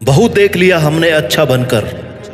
बहुत देख लिया हमने अच्छा बनकर,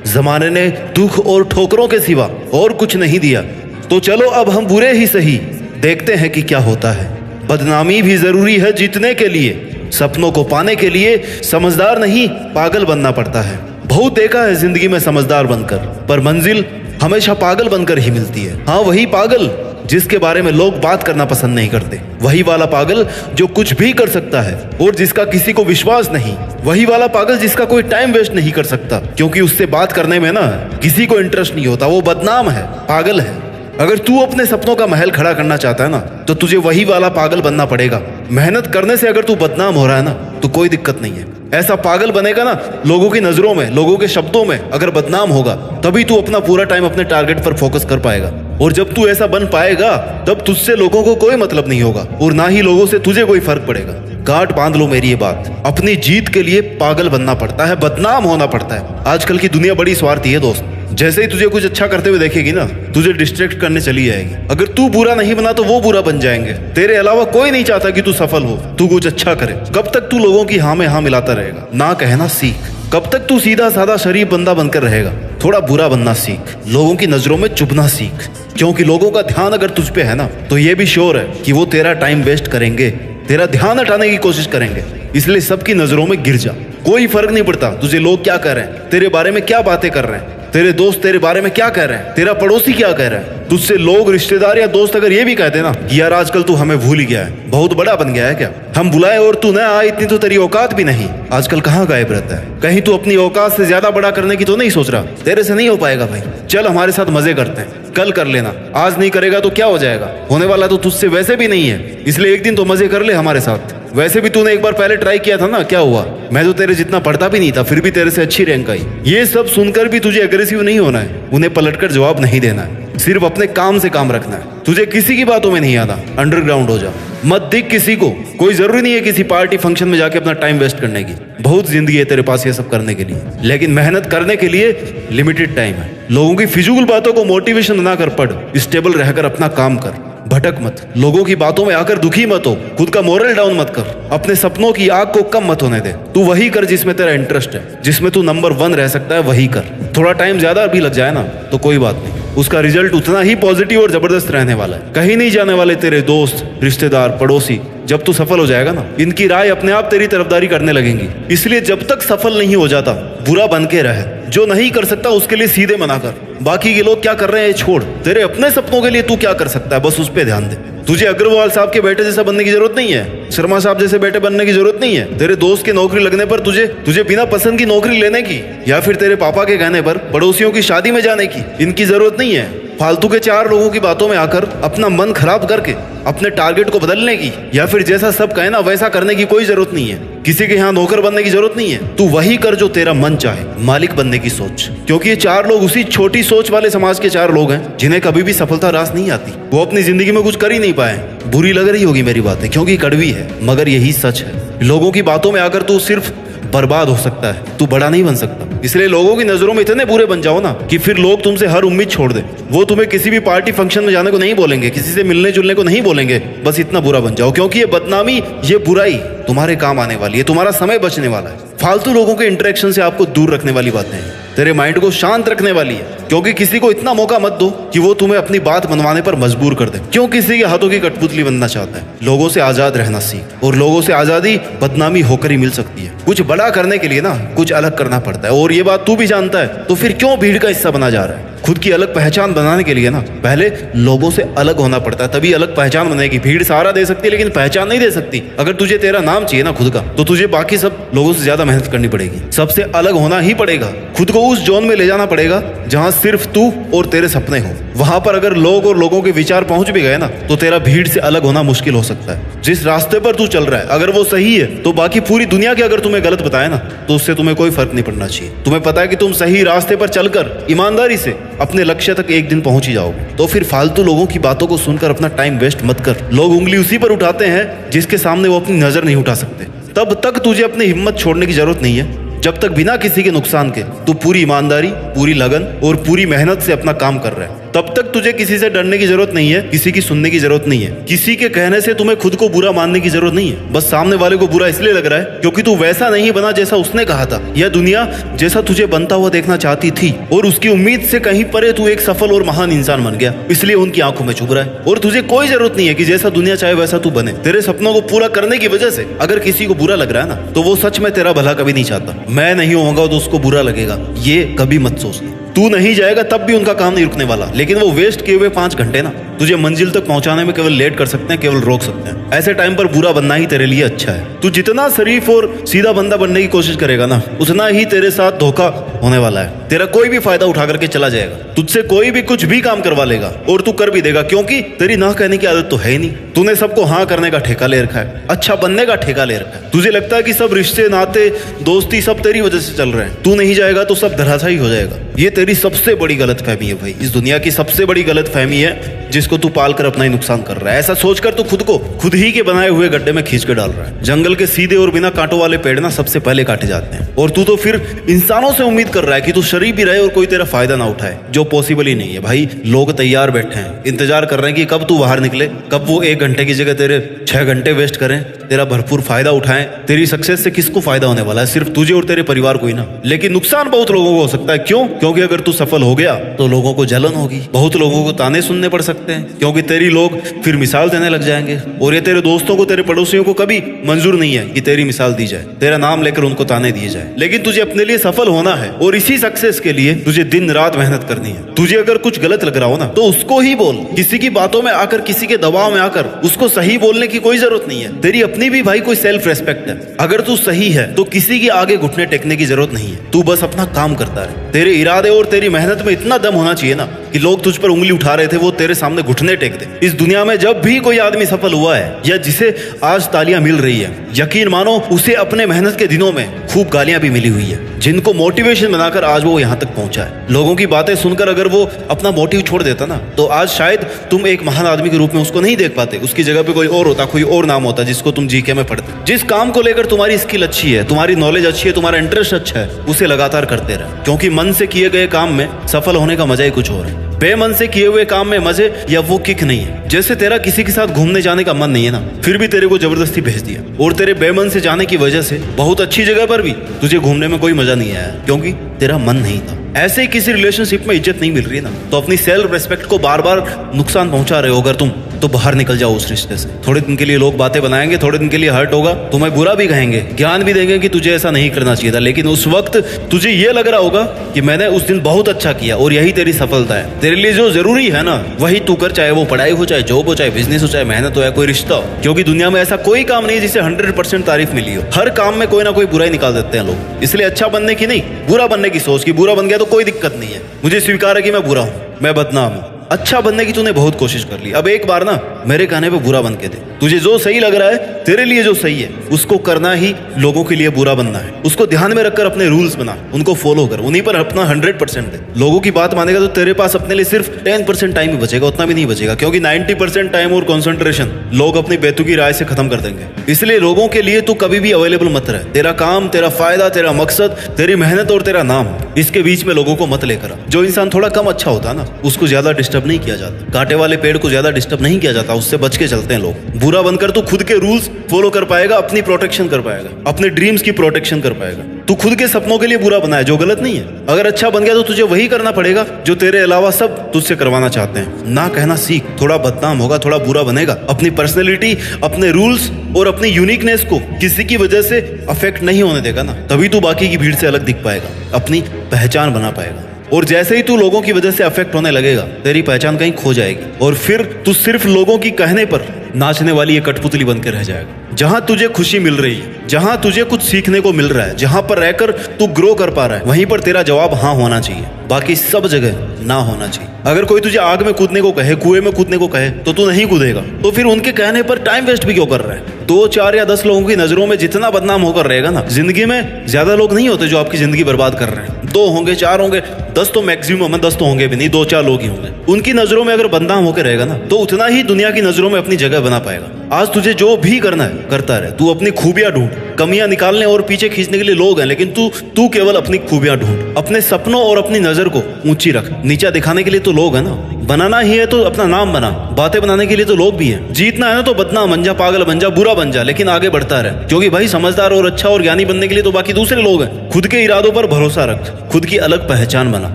जमाने ने दुख और ठोकरों के सिवा और कुछ नहीं दिया। तो चलो अब हम बुरे ही सही, देखते हैं कि क्या होता है। बदनामी भी जरूरी है जीतने के लिए, सपनों को पाने के लिए समझदार नहीं पागल बनना पड़ता है। बहुत देखा है जिंदगी में समझदार बनकर, पर मंजिल हमेशा पागल बनकर ही मिलती है। हाँ, वही पागल जिसके बारे में लोग बात करना पसंद नहीं करते, वही वाला पागल जो कुछ भी कर सकता है और जिसका किसी को विश्वास नहीं, वही वाला पागल जिसका कोई टाइम वेस्ट नहीं कर सकता, क्योंकि उससे बात करने में ना किसी को इंटरेस्ट नहीं होता। वो बदनाम है, पागल है। अगर तू अपने सपनों का महल खड़ा करना चाहता है ना, तो तुझे वही वाला पागल बनना पड़ेगा। मेहनत करने से अगर तू बदनाम हो रहा है ना, तो कोई दिक्कत नहीं है। ऐसा पागल बनेगा ना, लोगों की नजरों में, लोगों के शब्दों में अगर बदनाम होगा, तभी तू अपना पूरा टाइम अपने टारगेट पर फोकस कर पाएगा। और जब तू ऐसा बन पाएगा, तब तुझसे लोगों को कोई मतलब नहीं होगा और ना ही लोगों से तुझे कोई फर्क पड़ेगा। गांठ बांध लो मेरी ये बात, अपनी जीत के लिए पागल बनना पड़ता है, बदनाम होना पड़ता है। आजकल की दुनिया बड़ी स्वार्थी है दोस्त। जैसे ही तुझे कुछ अच्छा करते हुए देखेगी ना, तुझे डिस्ट्रैक्ट करने चली जाएगी। अगर तू बुरा नहीं बना तो वो बुरा बन जाएंगे। तेरे अलावा कोई नहीं चाहता कि तू सफल हो, तू कुछ अच्छा करे। कब तक तू लोगों की हाँ में हाँ मिलाता रहेगा? ना कहना सीख। कब तक तू सीधा साधा शरीफ बंदा बनकर रहेगा? थोड़ा बुरा बनना सीख, लोगों की नजरों में चुभना सीख। क्योंकि लोगों का ध्यान अगर तुझ पे है ना, तो ये भी श्योर है कि वो तेरा टाइम वेस्ट करेंगे, तेरा ध्यान हटाने की कोशिश करेंगे। इसलिए सबकी नजरों में गिर जा। कोई फर्क नहीं पड़ता तुझे लोग क्या कह रहे हैं, तेरे बारे में क्या बातें कर रहे हैं, तेरे दोस्त तेरे बारे में क्या कह रहे हैं, तेरा पड़ोसी क्या कह रहा है। तुझसे लोग, रिश्तेदार या दोस्त अगर ये भी कहते ना कि यार आजकल तू हमें भूल ही गया है, बहुत बड़ा बन गया है क्या, हम बुलाए और तू न आए, इतनी तो तेरी औकात भी नहीं, आजकल कहाँ गायब रहता है? कहीं तू अपनी औकात से ज्यादा बड़ा करने की तो नहीं सोच रहा? तेरे से नहीं हो पाएगा भाई। चल हमारे साथ मजे करते हैं, कल कर लेना। आज नहीं करेगा तो क्या हो जाएगा? होने वाला तो तुझसे वैसे भी नहीं है, इसलिए एक दिन तो मजे कर ले हमारे साथ। वैसे भी तूने एक बार पहले ट्राई किया था ना, क्या हुआ? मैं तो तेरे जितना पढ़ता भी नहीं था, फिर भी तेरे से अच्छी रैंक आई। ये सब सुनकर भी तुझे एग्रेसिव नहीं होना है, उन्हें पलटकर जवाब नहीं देना है, सिर्फ अपने काम से काम रखना है। तुझे किसी की बातों में नहीं आना, अंडरग्राउंड हो जा, मत दिख किसी को। कोई जरूरी नहीं है किसी पार्टी फंक्शन में जाके अपना टाइम वेस्ट करने की। बहुत जिंदगी है तेरे पास ये सब करने के लिए, लेकिन मेहनत करने के लिए लिमिटेड टाइम है। लोगों की फिजूल बातों को मोटिवेशन बनाकर पढ़, स्टेबल रहकर अपना काम कर, भटक मत। लोगों की बातों में आकर दुखी मत हो, खुद का मोरल डाउन मत कर, अपने सपनों की आग को कम मत होने दे। तू वही कर जिसमें तेरा इंटरेस्ट है, जिसमें तू नंबर 1 रह सकता है, वही कर। थोड़ा टाइम ज्यादा भी लग जाए ना तो कोई बात नहीं, उसका रिजल्ट उतना ही पॉजिटिव और जबरदस्त रहने वाला है। कहीं नहीं जाने वाले तेरे दोस्त, रिश्तेदार, पड़ोसी। जब तू सफल हो जाएगा ना, इनकी राय अपने आप तेरी तरफदारी करने लगेंगी। इसलिए जब तक सफल नहीं हो जाता, बुरा बन के रहे। जो नहीं कर सकता उसके लिए सीधे मना कर। बाकी के लोग क्या कर रहे हैं छोड़, तेरे अपने सपनों के लिए तू क्या कर सकता है, बस उस पर ध्यान दे। तुझे अग्रवाल साहब के बेटे जैसा बनने की जरूरत नहीं है, शर्मा साहब जैसे बेटे बनने की जरूरत नहीं है। तेरे दोस्त की नौकरी लगने पर तुझे बिना पसंद की नौकरी लेने की, या फिर तेरे पापा के कहने पर पड़ोसियों की शादी में जाने की, इनकी जरूरत नहीं है। फालतू के 4 लोगों की बातों में आकर अपना मन खराब करके अपने टारगेट को बदलने की, या फिर जैसा सब कहे ना वैसा करने की कोई जरूरत नहीं है। किसी के यहाँ नौकर बनने की जरूरत नहीं है। तू वही कर जो तेरा मन चाहे, मालिक बनने की सोच। क्योंकि ये 4 लोग उसी छोटी सोच वाले समाज के 4 लोग हैं जिन्हें कभी भी सफलता रास नहीं आती। वो अपनी जिंदगी में कुछ कर ही नहीं पाए। बुरी लग रही होगी मेरी बातें, क्योंकि कड़वी है, मगर यही सच है। लोगों की बातों में आकर तू सिर्फ बर्बाद हो सकता है, तू बड़ा नहीं बन सकता। इसलिए लोगों की नजरों में इतने बुरे बन जाओ ना कि फिर लोग तुमसे हर उम्मीद छोड़ दे। वो तुम्हें किसी भी पार्टी फंक्शन में जाने को नहीं बोलेंगे, किसी से मिलने जुलने को नहीं बोलेंगे। बस इतना बुरा बन जाओ, क्योंकि ये बदनामी, ये बुराई तुम्हारे काम आने वाली है, तुम्हारा समय बचने वाला है। फालतू लोगों के इंटरेक्शन से आपको दूर रखने वाली बातें हैं, तेरे माइंड को शांत रखने वाली है। क्योंकि किसी को इतना मौका मत दो कि वो तुम्हें अपनी बात मनवाने पर मजबूर कर दे। क्यों किसी के हाथों की कठपुतली बनना चाहता है? लोगों से आजाद रहना सीख, और लोगों से आजादी बदनामी होकर ही मिल सकती है। कुछ बड़ा करने के लिए ना कुछ अलग करना पड़ता है, और ये बात तू भी जानता है, तो फिर क्यों भीड़ का हिस्सा बना जा रहा है? खुद की अलग पहचान बनाने के लिए ना पहले लोगों से अलग होना पड़ता है, तभी अलग पहचान बनेगी। भीड़ सहारा दे सकती है लेकिन पहचान नहीं दे सकती। अगर तुझे तेरा नाम चाहिए ना खुद का, तो तुझे बाकी सब लोगों से ज्यादा मेहनत करनी पड़ेगी, सबसे अलग होना ही पड़ेगा। खुद को उस जोन में ले जाना पड़ेगा जहां सिर्फ तू और तेरे सपने हो। वहां पर अगर लोग और लोगों के विचार पहुंच भी गए ना, तो तेरा भीड़ से अलग होना मुश्किल हो सकता है। जिस रास्ते पर तू चल रहा है अगर वो सही है, तो बाकी पूरी दुनिया के अगर तुम्हें गलत बताए ना, तो उससे तुम्हें कोई फर्क नहीं पड़ना चाहिए। तुम्हें पता है कि तुम सही रास्ते पर चलकर ईमानदारी से अपने लक्ष्य तक एक दिन पहुंच ही जाओगे। तो फिर फालतू लोगों की बातों को सुनकर अपना टाइम वेस्ट मत कर। लोग उंगली उसी पर उठाते हैं जिसके सामने वो अपनी नजर नहीं उठा सकते। तब तक तुझे अपनी हिम्मत छोड़ने की जरूरत नहीं है, जब तक बिना किसी के नुकसान के तू पूरी ईमानदारी, पूरी लगन और पूरी मेहनत से अपना काम कर रहा है। तब तक तुझे किसी से डरने की जरूरत नहीं है, किसी की सुनने की जरूरत नहीं है, किसी के कहने से तुम्हें खुद को बुरा मानने की जरूरत नहीं है। बस सामने वाले को बुरा इसलिए लग रहा है क्योंकि तू वैसा नहीं बना जैसा उसने कहा था, या दुनिया जैसा तुझे बनता हुआ देखना चाहती थी, और उसकी उम्मीद से कहीं परे तू एक सफल और महान इंसान बन गया, इसलिए उनकी आंखों में चुभ रहा है। और तुझे कोई जरूरत नहीं है कि जैसा दुनिया चाहे वैसा तू बने। तेरे सपनों को पूरा करने की वजह से अगर किसी को बुरा लग रहा है ना, तो वो सच में तेरा भला कभी नहीं चाहता। मैं नहीं होऊंगा तो उसको बुरा लगेगा, ये कभी मत सोच। तू नहीं जाएगा तब भी उनका काम नहीं रुकने वाला, लेकिन वो वेस्ट किए हुए 5 घंटे ना तुझे मंजिल तक पहुंचाने में केवल लेट कर सकते हैं, केवल रोक सकते हैं। ऐसे टाइम पर बुरा बनना ही तेरे लिए अच्छा है। तू जितना शरीफ और सीधा बंदा बनने की कोशिश करेगा ना, उतना ही तेरे साथ धोखा होने वाला है। तेरा कोई भी फायदा उठा करके चला जाएगा, तुझसे कोई भी कुछ भी काम करवा लेगा, और तू कर भी देगा क्योंकि तेरी ना कहने की आदत तो है ही नहीं। तूने सबको हाँ करने का ठेका ले रखा है, अच्छा बनने का ठेका ले रखा है। तुझे लगता है कि सब रिश्ते, नाते, दोस्ती सब तेरी वजह से चल रहे हैं। तू नहीं जाएगा तो सब धराशायी हो जाएगा। ये तेरी सबसे बड़ी गलतफहमी है भाई, इस दुनिया की सबसे बड़ी गलतफहमी है जिसको तू पालकर अपना ही नुकसान कर रहा है। ऐसा सोचकर तू खुद को खुद ही के बनाए हुए गड्ढे में खींच के डाल रहा है। जंगल के सीधे और बिना कांटों वाले पेड़ ना सबसे पहले काटे जाते हैं, और तू तो फिर इंसानों से उम्मीद कर रहा है कि तू शरीफ भी रहे और कोई तेरा फायदा ना उठाए, जो पॉसिबल ही नहीं है भाई। लोग तैयार बैठे हैं, इंतजार कर रहे हैं कि कब तू बाहर निकले, कब वो 1 घंटे की जगह तेरे 6 घंटे वेस्ट करें, तेरा भरपूर फायदा उठाएं। तेरी सक्सेस से किसको फायदा होने वाला है? सिर्फ तुझे और तेरे परिवार को ही ना। लेकिन नुकसान बहुत लोगों को हो सकता है। क्यों? क्योंकि अगर तू सफल हो गया तो लोगों को जलन होगी, बहुत लोगों को ताने सुनने पड़ सकते हैं, क्योंकि तेरी लोग फिर मिसाल देने लग जाएंगे। और ये तेरे दोस्तों को, तेरे पड़ोसियों को कभी मंजूर नहीं है कि तेरी मिसाल दी जाए, तेरा नाम लेकर उनको ताने दिए जाए। लेकिन तुझे अपने लिए सफल होना है, और इसी सक्सेस के लिए तुझे दिन रात मेहनत करनी है। तुझे अगर कुछ गलत लग रहा हो ना, तो उसको ही बोल। किसी की बातों में आकर, किसी के दबाव में आकर उसको सही बोलने की कोई जरूरत नहीं है। तेरी अपनी भी भाई कोई सेल्फ रेस्पेक्ट है। अगर तू सही है तो किसी के आगे घुटने टेकने की जरूरत नहीं है। तू बस अपना काम करता रहे। तेरे इरादे और तेरी मेहनत में इतना दम होना चाहिए ना कि लोग तुझ पर उंगली उठा रहे थे, वो तेरे सामने घुटने टेक दे। इस दुनिया में जब भी कोई आदमी सफल हुआ है, या जिसे आज तालियां मिल रही है, यकीन मानो उसे अपने मेहनत के दिनों में खूब गालियां भी मिली हुई है, जिनको मोटिवेशन बनाकर आज वो यहाँ तक पहुंचा है। लोगों की बातें सुनकर अगर वो अपना मोटिव छोड़ देता ना, तो आज शायद तुम एक महान आदमी के रूप में उसको नहीं देख पाते। उसकी जगह पे कोई और होता, कोई और नाम होता जिसको तुम जीके में पढ़ते। जिस काम को लेकर तुम्हारी स्किल अच्छी है, तुम्हारी नॉलेज अच्छी है, तुम्हारा इंटरेस्ट अच्छा है, उसे लगातार करते रहे, क्योंकि मन से किए गए काम में सफल होने का मजा ही कुछ और है। बेमन से किए हुए काम में मजे या वो किक नहीं है। जैसे तेरा किसी के साथ घूमने जाने का मन नहीं है ना, फिर भी तेरे को जबरदस्ती भेज दिया, और तेरे बेमन से जाने की वजह से बहुत अच्छी जगह पर भी तुझे घूमने में कोई मजा नहीं आया, क्योंकि तेरा मन नहीं था। ऐसे ही किसी रिलेशनशिप में इज्जत नहीं मिल रही है ना, तो अपनी सेल्फ रेस्पेक्ट को बार बार नुकसान पहुंचा रहे हो अगर तुम, तो बाहर निकल जाओ उस रिश्ते से। थोड़े दिन के लिए लोग बातें बनाएंगे, थोड़े दिन के लिए हर्ट होगा, तुम्हें बुरा भी कहेंगे, ज्ञान भी देंगे कि तुझे ऐसा नहीं करना चाहिए था, लेकिन उस वक्त तुझे ये लग रहा होगा कि मैंने उस दिन बहुत अच्छा किया, और यही तेरी सफलता है। तेरे लिए जो जरूरी है ना, वही तू कर, चाहे वो पढ़ाई हो, चाहे जॉब हो, चाहे बिजनेस हो, चाहे मेहनत हो, या कोई रिश्ता हो। क्योंकि दुनिया में ऐसा कोई काम नहीं जिसे 100% तारीफ मिली हो। हर काम में कोई ना कोई बुराई निकाल देते हैं लोग। इसलिए अच्छा बनने की नहीं, बुरा बनने की सोच, कि बुरा बन गया तो कोई दिक्कत नहीं है, मुझे स्वीकार है कि मैं बुरा हूं, मैं बदनाम हूं। अच्छा बनने की तूने बहुत कोशिश कर ली, अब एक बार ना मेरे कहने पे बुरा बन के दे। तुझे जो सही लग रहा है, तेरे लिए जो सही है, उसको करना ही लोगों के लिए बुरा बनना है। उसको ध्यान में रखकर अपने रूल्स बना, उनको फॉलो कर, उन्हीं पर अपना 100% दे। लोगों की बात मानेगा तो तेरे पास अपने लिए सिर्फ 10% टाइम ही बचेगा, उतना भी नहीं बचेगा, क्योंकि 90% टाइम और कॉन्सेंट्रेशन लोग अपनी बेतुकी राय से खत्म कर देंगे। इसलिए लोगों के लिए तू कभी भी अवेलेबल मत रहे। तेरा काम, तेरा फायदा, तेरा मकसद, तेरी मेहनत और तेरा नाम, इसके बीच में लोगों को मत लेकर आ। जो इंसान थोड़ा कम अच्छा होता है ना, उसको ज्यादा डिस्टर्ब नहीं किया जाता। कांटे वाले पेड़ को ज्यादा डिस्टर्ब नहीं किया जाता, उससे बच के चलते हैं लोग। बुरा बनकर तू खुद के रूल्स फॉलो कर पाएगा, अपनी प्रोटेक्शन कर पाएगा, अपने ड्रीम्स की प्रोटेक्शन कर पाएगा। तू खुद के सपनों के लिए बुरा बना है, जो गलत नहीं है। अगर अच्छा बन गया तो तुझे वही करना पड़ेगा जो तेरे अलावा सब तुझसे करवाना चाहते हैं। ना कहना सीख, थोड़ा बदनाम होगा, थोड़ा बुरा बनेगा। अपनी पर्सनैलिटी, अपने रूल्स और अपनी यूनिकनेस को किसी की वजह से अफेक्ट नहीं होने देगा ना, तभी तू बाकी की भीड़ से अलग दिख पाएगा, अपनी पहचान बना पाएगा। और जैसे ही तू लोगों की वजह से अफेक्ट होने लगेगा, तेरी पहचान कहीं खो जाएगी, और फिर तू सिर्फ लोगों की कहने पर नाचने वाली एक कठपुतली बनकर रह जाएगा। जहां तुझे खुशी मिल रही है, जहां तुझे कुछ सीखने को मिल रहा है, जहां पर रहकर तू ग्रो कर पा रहा है, वहीं पर तेरा जवाब हाँ होना चाहिए, बाकी सब जगह ना होना चाहिए। अगर कोई तुझे आग में कूदने को कहे, कुएं में कूदने को कहे, तो तू नहीं कूदेगा, तो फिर उनके कहने पर टाइम वेस्ट भी क्यों कर रहा है? 2, 4 या 10 लोगों की नजरों में जितना बदनाम होकर रहेगा ना, जिंदगी में ज्यादा लोग नहीं होते जो आपकी जिंदगी बर्बाद कर रहे हैं। 2 होंगे, 4 होंगे, 10 तो मैक्सिमम है, 10 तो होंगे भी नहीं, 2-4 लोग ही होंगे। उनकी नजरों में अगर बदनाम होकर रहेगा ना, तो उतना ही दुनिया की नजरों में अपनी जगह बना पाएगा। आज तुझे जो भी करना है करता रहे, तू अपनी खूबियां ढूंढ। कमियां निकालने और पीछे खींचने के लिए लोग हैं, लेकिन तू केवल अपनी खूबियां ढूंढ। अपने सपनों और अपनी नजर को ऊंची रख। नीचा दिखाने के लिए तो लोग है ना, बनाना ही है तो अपना नाम बना। बातें बनाने के लिए तो लोग भी हैं। जीतना है ना तो बदनाम बन जा, पागल बन जा, बुरा बन जा, लेकिन आगे बढ़ता रहे। क्योंकि भाई समझदार और अच्छा और ज्ञानी बनने के लिए तो बाकी दूसरे लोग हैं। खुद के इरादों पर भरोसा रख, खुद की अलग पहचान बना।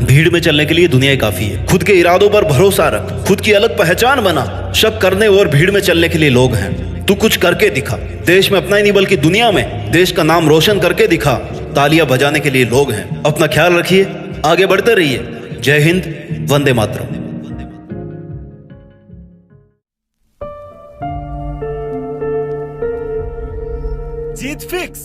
भीड़ में चलने के लिए दुनिया काफी है। खुद के इरादों पर भरोसा रख, खुद की अलग पहचान बना। शक करने और भीड़ में चलने के लिए लोग हैं। तू कुछ करके दिखा। देश में अपना ही नहीं बल्कि दुनिया में देश का नाम रोशन करके दिखा। तालियां बजाने के लिए लोग हैं। अपना ख्याल रखिए, आगे बढ़ते रहिए। जय हिंद, वंदे मातरम। जीत फिक्स।